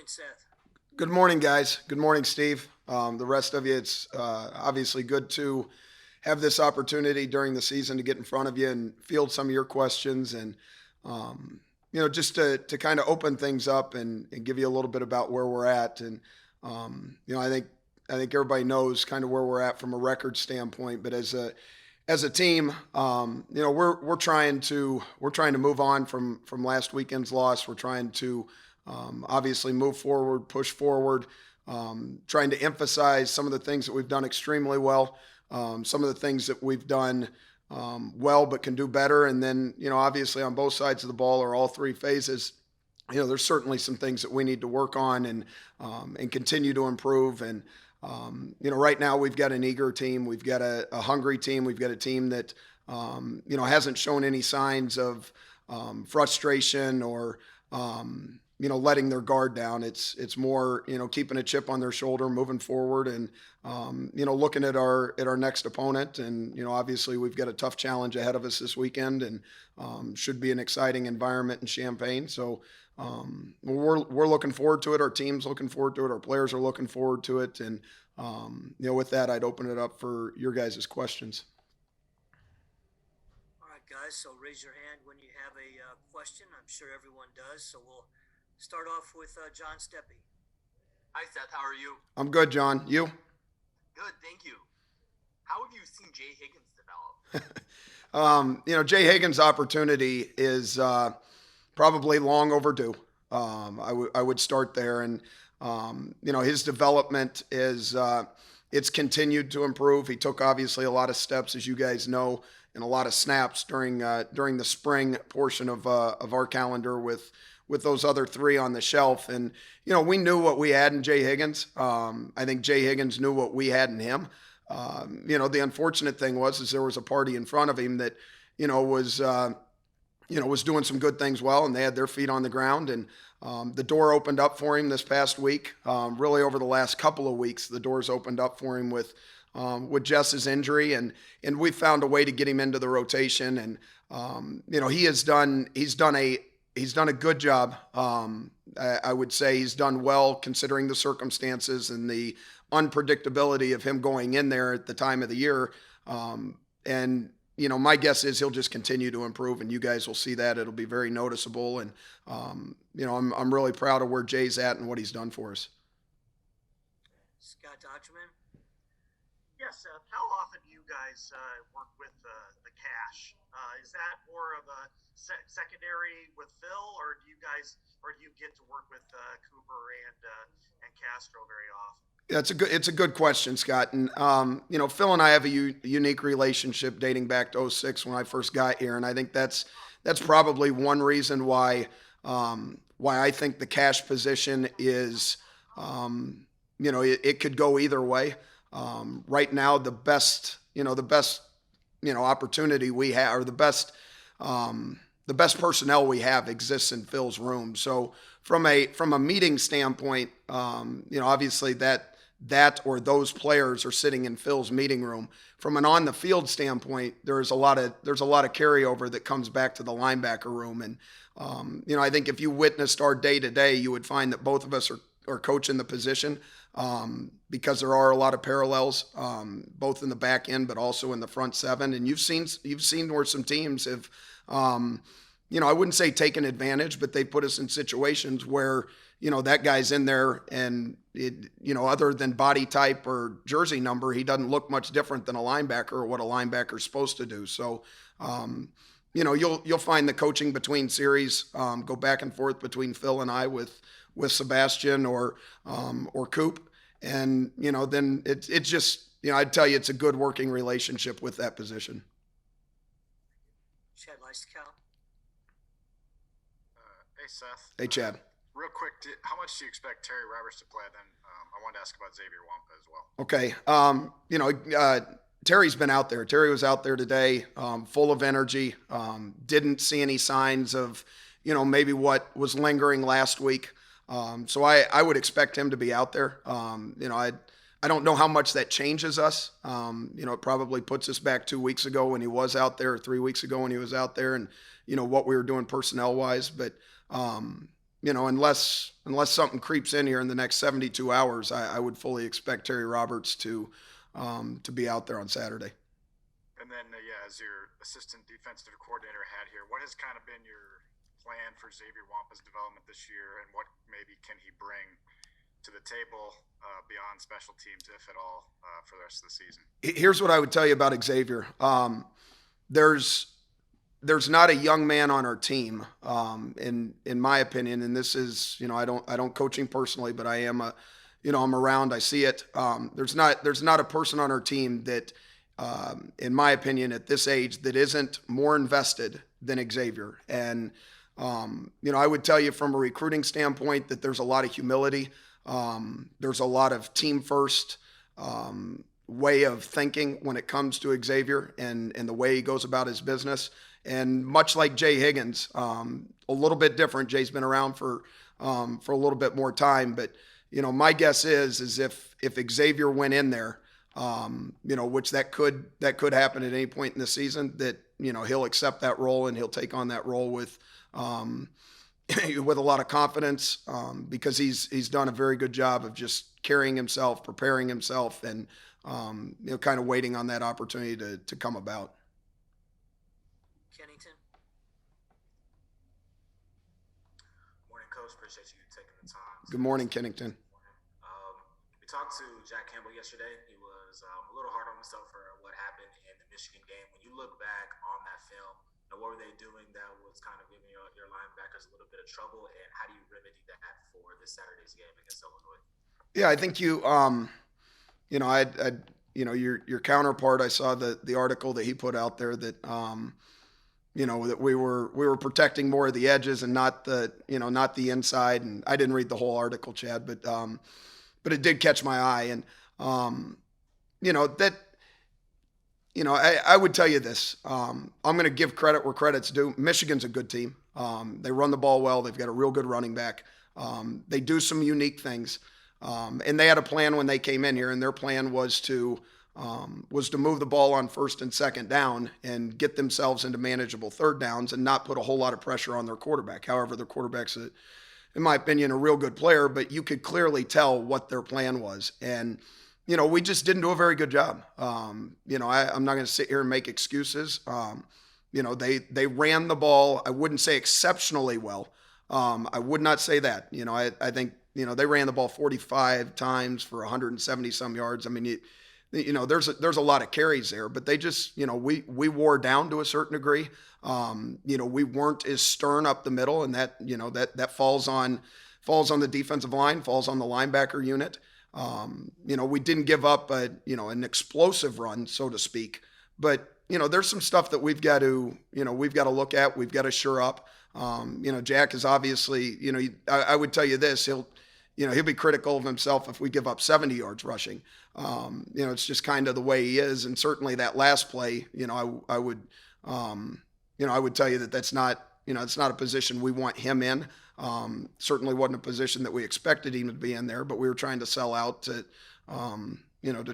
morning, Seth. Good morning, guys. Good morning, Steve. The rest of you, it's obviously good to have this opportunity during the season to get in front of you and field some of your questions and, just to kind of open things up and give you a little bit about where we're at. And, I think everybody knows kind of where we're at from a record standpoint, but as a team, we're trying to move on from last weekend's loss. We're trying to obviously move forward, push forward, trying to emphasize some of the things that we've done extremely well, some of the things that we've done well but can do better, and then obviously on both sides of the ball or all three phases. There's certainly some things that we need to work on and continue to improve. And right now we've got an eager team, we've got a hungry team, we've got a team that hasn't shown any signs of frustration or letting their guard down. It's more keeping a chip on their shoulder, moving forward, and looking at our next opponent. And obviously we've got a tough challenge ahead of us this weekend, and should be an exciting environment in Champaign. So we're looking forward to it. Our team's looking forward to it. Our players are looking forward to it. And with that, I'd open it up for your guys' questions. All right, guys, so raise your hand when you have a question. I'm sure everyone does. So we'll start off with John Steppe. Hi, Seth. How are you? I'm good, John. You? Good, thank you. How have you seen Jay Higgins develop? Jay Higgins' opportunity is probably long overdue. I would start there, and his development is it's continued to improve. He took obviously a lot of steps, as you guys know, and a lot of snaps during the spring portion of our calendar with those other three on the shelf. And we knew what we had in Jay Higgins. I think Jay Higgins knew what we had in him. The unfortunate thing was there was a party in front of him that was doing some good things well, and they had their feet on the ground. And the door opened up for him this past week. Really over the last couple of weeks, the doors opened up for him with Jess's injury, and we found a way to get him into the rotation. And he's done a good job. I would say he's done well considering the circumstances and the unpredictability of him going in there at the time of the year. My guess is he'll just continue to improve, and you guys will see that. It'll be very noticeable. And, I'm really proud of where Jay's at and what he's done for us. Scott Dochterman. Yes, Seth. How often do you guys work with the cash? Is that more of a secondary with Phil, or do you get to work with Cooper and Castro very often? Yeah, it's a good question, Scott. And Phil and I have a unique relationship dating back to '06 when I first got here, and I think that's probably one reason why I think the cash position is it could go either way. Right now, the best opportunity we have, or the best personnel we have, exists in Phil's room. So from a meeting standpoint, obviously that or those players are sitting in Phil's meeting room. From an on the field standpoint, there's a lot of carryover that comes back to the linebacker room. And I think if you witnessed our day to day, you would find that both of us are coaching the position, because there are a lot of parallels, both in the back end but also in the front seven. And you've seen where some teams have I wouldn't say taken advantage, but they put us in situations where that guy's in there, and other than body type or jersey number, he doesn't look much different than a linebacker or what a linebacker's supposed to do. So, you'll find the coaching between series go back and forth between Phil and I with Sebastian or Coop, and then it's just I'd tell you it's a good working relationship with that position. Chad Leistikow. Hey, Seth. Hey, Chad. Real quick, how much do you expect Terry Roberts to play? Then I wanted to ask about Xavier Wampa as well. Okay. Terry's been out there. Terry was out there today, full of energy. Didn't see any signs of, maybe what was lingering last week. So I would expect him to be out there. I don't know how much that changes us. It probably puts us back 2 weeks ago when he was out there, or 3 weeks ago when he was out there, and what we were doing personnel wise. But unless something creeps in here in the next 72 hours, I would fully expect Terry Roberts to be out there on Saturday. And then, as your assistant defensive coordinator had here, what has kind of been your plan for Xavier Wampa's development this year, and what maybe can he bring to the table beyond special teams, if at all, for the rest of the season? Here's what I would tell you about Xavier. There's not a young man on our team, in my opinion, and this is, I don't coach him personally, but I am I'm around, I see it. There's not a person on our team that, in my opinion, at this age, that isn't more invested than Xavier. And, I would tell you from a recruiting standpoint that there's a lot of humility. There's a lot of team first way of thinking when it comes to Xavier and the way he goes about his business. And much like Jay Higgins, a little bit different. Jay's been around for a little bit more time, but my guess is if Xavier went in there, which that could happen at any point in the season, that he'll accept that role and he'll take on that role with a lot of confidence, because he's done a very good job of just carrying himself, preparing himself, and kind of waiting on that opportunity to come about. Kennington. Morning, Coach. Appreciate you taking the time. Good morning, Kennington. We talked to Jack Campbell yesterday. He was a little hard on himself for what happened in the Michigan game. When you look back on that film, what were they doing that was kind of giving your linebackers a little bit of trouble, and how do you remedy that for this Saturday's game against Illinois? Yeah, I think your counterpart. I saw the article that he put out there that that we were protecting more of the edges and not the inside. And I didn't read the whole article, Chad, but it did catch my eye. And I would tell you this. I'm going to give credit where credit's due. Michigan's a good team. They run the ball well. They've got a real good running back. They do some unique things. And they had a plan when they came in here, and their plan was to move the ball on first and second down and get themselves into manageable third downs and not put a whole lot of pressure on their quarterback. However, their quarterback's, in my opinion, a real good player, but you could clearly tell what their plan was. And, we just didn't do a very good job. I'm not going to sit here and make excuses. They ran the ball, I wouldn't say exceptionally well. I would not say that. I think, they ran the ball 45 times for 170 some yards. I mean, there's a lot of carries there, but they just, we wore down to a certain degree. We weren't as stern up the middle, and that, that falls on the defensive line, falls on the linebacker unit. We didn't give up an explosive run, so to speak, but, there's some stuff that we've got to look at. We've got to shore up. Jack is obviously, I would tell you this, he'll be critical of himself if we give up 70 yards rushing. It's just kind of the way he is. And certainly that last play, I would tell you that that's not, it's not a position we want him in. Certainly wasn't a position that we expected him to be in there, but we were trying to sell out to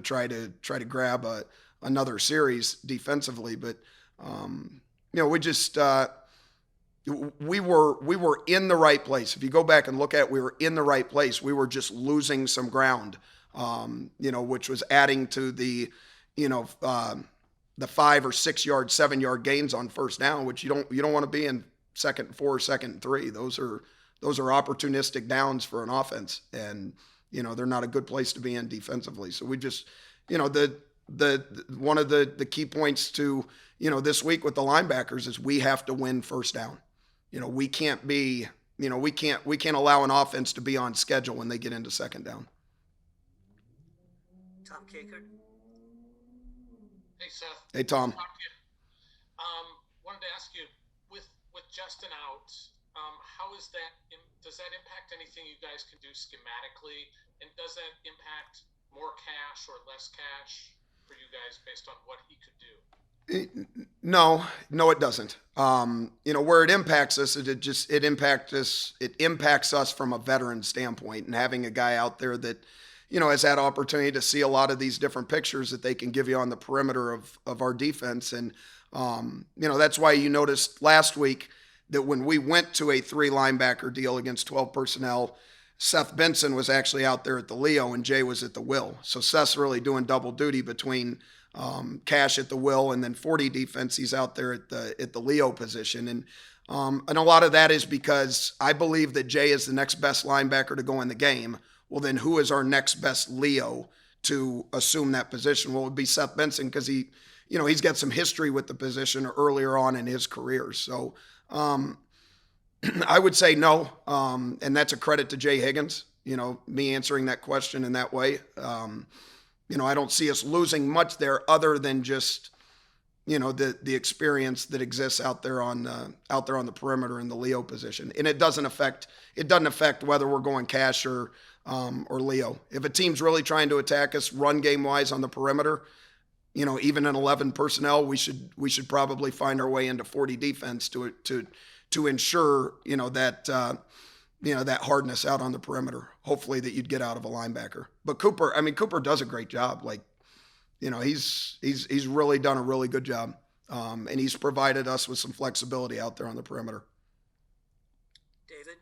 try to grab another series defensively. But, we just, we were in the right place. If you go back and look at it, we were in the right place. We were just losing some ground, which was adding to the 5 or 6 yard, 7 yard gains on first down, which you don't want to be in 2nd and 4, 2nd and 3. Those are opportunistic downs for an offense, and they're not a good place to be in defensively. So we just, the one of the key points to this week with the linebackers is we have to win first down. We can't allow an offense to be on schedule when they get into second down. Tom Caker. Hey, Seth. Hey, Tom. Wanted to ask you, with Justin out, how is that? Does that impact anything you guys can do schematically? And does that impact more cash or less cash for you guys based on what he could do? No, it doesn't. Where it impacts us, it impacts us from a veteran standpoint, and having a guy out there that, has had opportunity to see a lot of these different pictures that they can give you on the perimeter of our defense. And, that's why you noticed last week that when we went to a 3 linebacker deal against 12 personnel, Seth Benson was actually out there at the Leo and Jay was at the Will. So Seth's really doing double duty between Cash at the Will and then 40 defense. He's out there at the Leo position. And a lot of that is because I believe that Jay is the next best linebacker to go in the game. Well, then who is our next best Leo to assume that position? Well, it would be Seth Benson because he's got some history with the position earlier on in his career. So I would say no, and that's a credit to Jay Higgins. Me answering that question in that way. I don't see us losing much there, other than just the experience that exists out there on the perimeter in the Leo position, and it doesn't affect whether we're going Cash or Leo. If a team's really trying to attack us run game wise on the perimeter, even in 11 personnel, we should probably find our way into 40 defense to ensure that hardness out on the perimeter. Hopefully that you'd get out of a linebacker. But Cooper does a great job. He's really done a really good job, and he's provided us with some flexibility out there on the perimeter. David?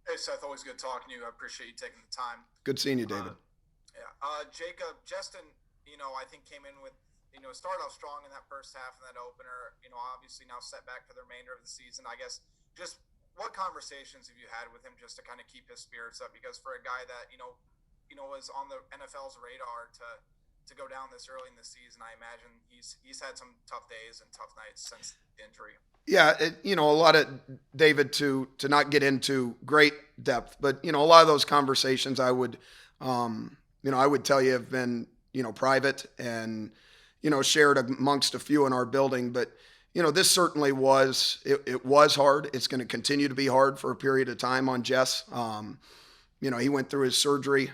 Hey, Seth, always good talking to you. I appreciate you taking the time. Good seeing you, David. Jacob, Justin, I think came in with, started off strong in that first half in that opener, obviously now set back for the remainder of the season. I guess just what conversations have you had with him just to kind of keep his spirits up? Because for a guy that, was on the NFL's radar to go down this early in the season, I imagine he's had some tough days and tough nights since the injury. Yeah, a lot of, David, to not get into great depth, but, a lot of those conversations I would tell you have been, private and, shared amongst a few in our building. But, this certainly it was hard. It's going to continue to be hard for a period of time on Jess. He went through his surgery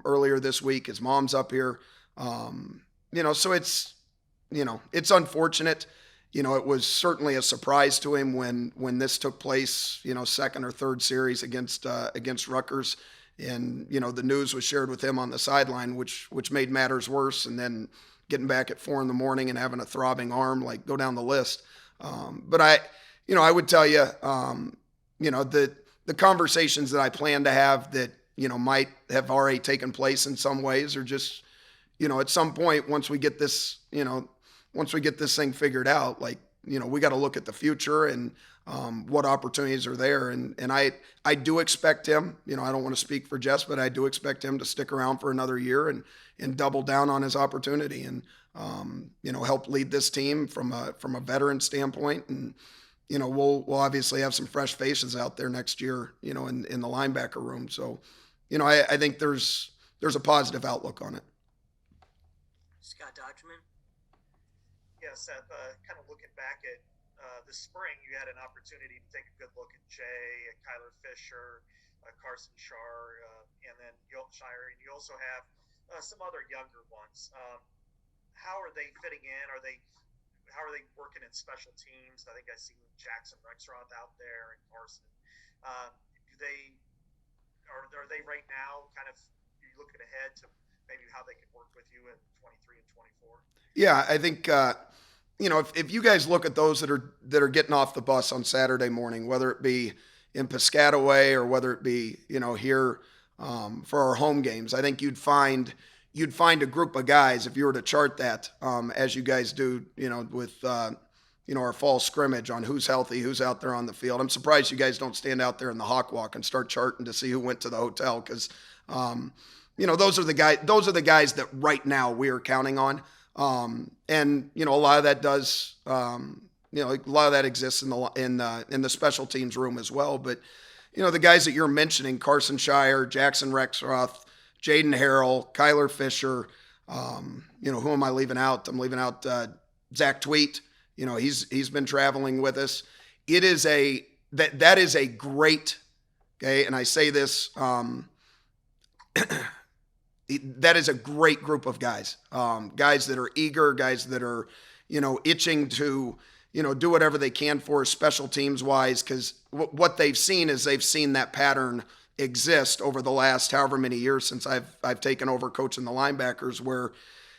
earlier this week. His mom's up here. So it's unfortunate. It was certainly a surprise to him when this took place, second or third series against Rutgers. And, the news was shared with him on the sideline, which made matters worse. And then getting back at 4 a.m. and having a throbbing arm, go down the list. But I would tell you, the conversations that I plan to have that, might have already taken place in some ways are just, at some point, once we get this thing figured out, we got to look at the future and what opportunities are there. And I do expect him, I don't want to speak for Jess, but I do expect him to stick around for another year and double down on his opportunity and, help lead this team from a veteran standpoint. And, we'll obviously have some fresh faces out there next year, in the linebacker room. So, I think there's a positive outlook on it. Scott Dodgeman? Yeah, Seth, kind of looking back at the spring, you had an opportunity to take a good look at Jay, at Kyler Fisher, Carson Shar, and then Shire, and you also have some other younger ones. How are they fitting in? How are they working in special teams? I think I see Jackson Rexroth out there and Carson. Are they right now kind of, you looking ahead to maybe how they can work with you in 23 and 24? Yeah, I think if you guys look at those that are getting off the bus on Saturday morning, whether it be in Piscataway or whether it be here for our home games, I think you'd find a group of guys, if you were to chart that as you guys do, with our fall scrimmage on who's healthy, who's out there on the field. I'm surprised you guys don't stand out there in the hawk walk and start charting to see who went to the hotel, because those are the guys that right now we are counting on. And a lot of that does, a lot of that exists in the special teams room as well. But, the guys that you're mentioning, Carson Shire, Jackson Rexroth, Jaden Harrell, Kyler Fisher, who am I leaving out? I'm leaving out, Zach Tweet. He's been traveling with us. It is that is a great, okay. And I say this, that is a great group of guys, guys that are eager, guys that are, itching to, do whatever they can for special teams wise. Cause what they've seen is they've seen that pattern exist over the last however many years since I've taken over coaching the linebackers, where,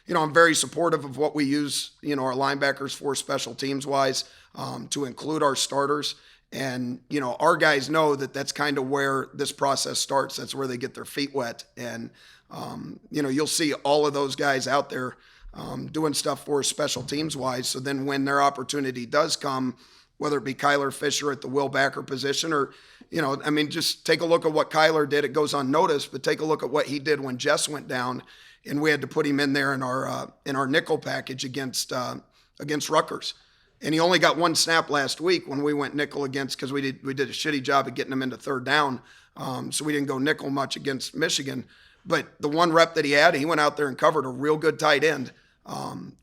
I'm very supportive of what we use, our linebackers for special teams wise, to include our starters. And, our guys know that that's kind of where this process starts. That's where they get their feet wet. And, you'll see all of those guys out there doing stuff for special teams wise. So then when their opportunity does come, whether it be Kyler Fisher at the will backer position or, just take a look at what Kyler did. It goes unnoticed, but take a look at what he did when Jess went down and we had to put him in there in our nickel package against Rutgers. And he only got one snap last week when we went nickel against, because we did a shitty job of getting him into third down. So we didn't go nickel much against Michigan. But the one rep that he had, he went out there and covered a real good tight end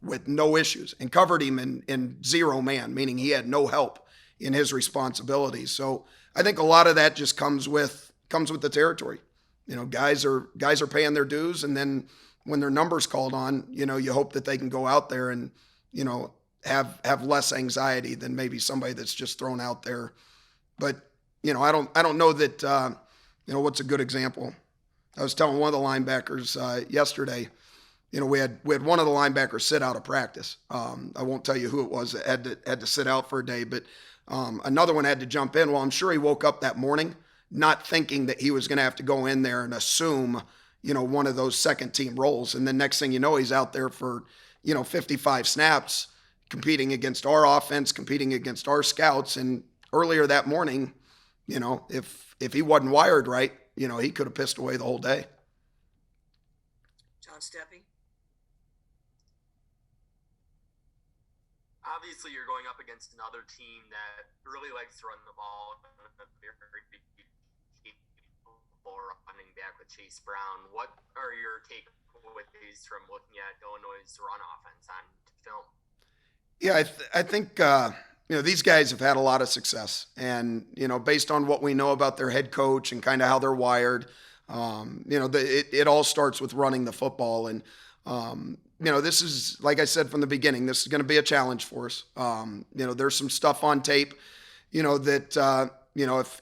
with no issues and covered him in zero man, meaning he had no help in his responsibilities. So I think a lot of that just comes with the territory. Guys are paying their dues, and then when their number's called on, you hope that they can go out there and, have less anxiety than maybe somebody that's just thrown out there. But, I don't know that, what's a good example. I was telling one of the linebackers yesterday, we had one of the linebackers sit out of practice. I won't tell you who it was that had to sit out for a day, but another one had to jump in. Well, I'm sure he woke up that morning not thinking that he was going to have to go in there and assume, one of those second team roles. And then next thing you know, he's out there for, 55 snaps, competing against our offense, competing against our scouts. And earlier that morning, if he wasn't wired right, he could have pissed away the whole day. John Steppe? Obviously, you're going up against another team that really likes to run the ball. For running back with Chase Brown. What are your takeaways from looking at Illinois' run offense on film? Yeah, I think these guys have had a lot of success, and based on what we know about their head coach and kind of how they're wired, it all starts with running the football. And this is, like I said from the beginning, this is going to be a challenge for us. There's some stuff on tape, that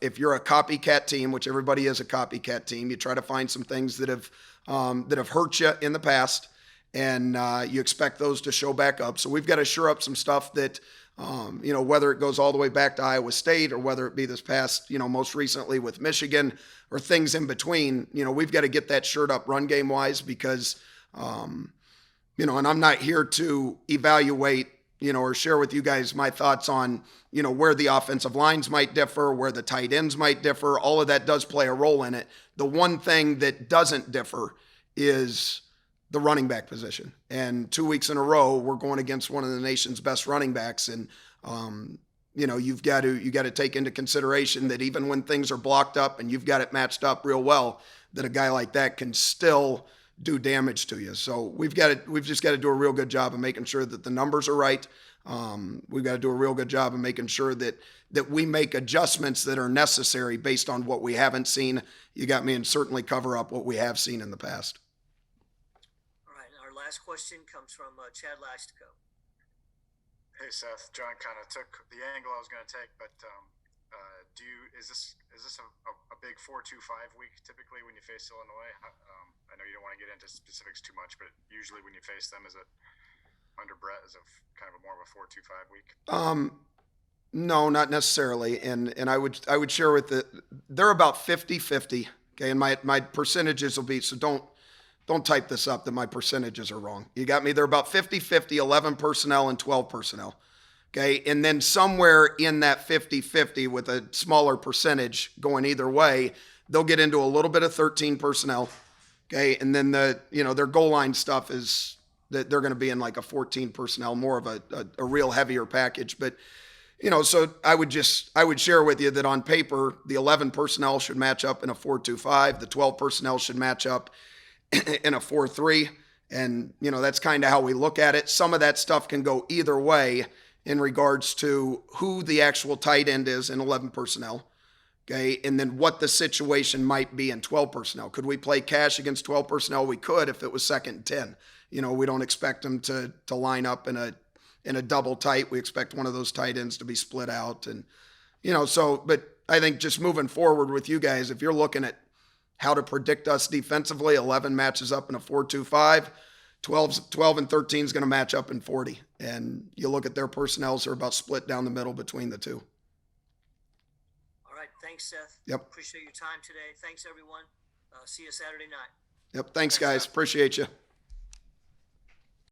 if you're a copycat team, which everybody is a copycat team, you try to find some things that have hurt you in the past. And you expect those to show back up. So we've got to shore up some stuff that, whether it goes all the way back to Iowa State or whether it be this past, most recently with Michigan or things in between, we've got to get that shored up run game wise because, and I'm not here to evaluate, or share with you guys my thoughts on, where the offensive lines might differ, where the tight ends might differ. All of that does play a role in it. The one thing that doesn't differ is the running back position. And 2 weeks in a row, we're going against one of the nation's best running backs. And, you got to take into consideration that even when things are blocked up and you've got it matched up real well, that a guy like that can still do damage to you. So we've just got to do a real good job of making sure that the numbers are right. We've got to do a real good job of making sure that we make adjustments that are necessary based on what we haven't seen. You got me, and certainly cover up what we have seen in the past. Last question comes from Chad Lastico. Hey Seth, John kind of took the angle I was going to take, but is this a big 4-2-5 week typically when you face Illinois? I know you don't want to get into specifics too much, but usually when you face them, is it under Brett is it kind of more of a 4-2-5 week? No, not necessarily, and I would share with they're about 50-50. Okay, and my percentages will be, so don't type this up that my percentages are wrong. You got me? They're about 50-50, 11 personnel and 12 personnel. Okay. And then somewhere in that 50-50 with a smaller percentage going either way, they'll get into a little bit of 13 personnel. Okay. And then their goal line stuff is that they're going to be in like a 14 personnel, more of a real heavier package. But, so I would share with you that on paper, the 11 personnel should match up in a 4-2-5. The 12 personnel should match up in a 4-3. And, that's kind of how we look at it. Some of that stuff can go either way in regards to who the actual tight end is in 11 personnel. Okay. And then what the situation might be in 12 personnel. Could we play cash against 12 personnel? We could if it was 2nd and 10. We don't expect them to line up in a double tight. We expect one of those tight ends to be split out. And, but I think just moving forward with you guys, if you're looking at how to predict us defensively, 11 matches up in a 4-2-5. 12 and 13 is going to match up in 40. And you look at their personnels are about split down the middle between the two. All right. Thanks, Seth. Yep. Appreciate your time today. Thanks, everyone. See you Saturday night. Yep. Thanks, guys. Appreciate you.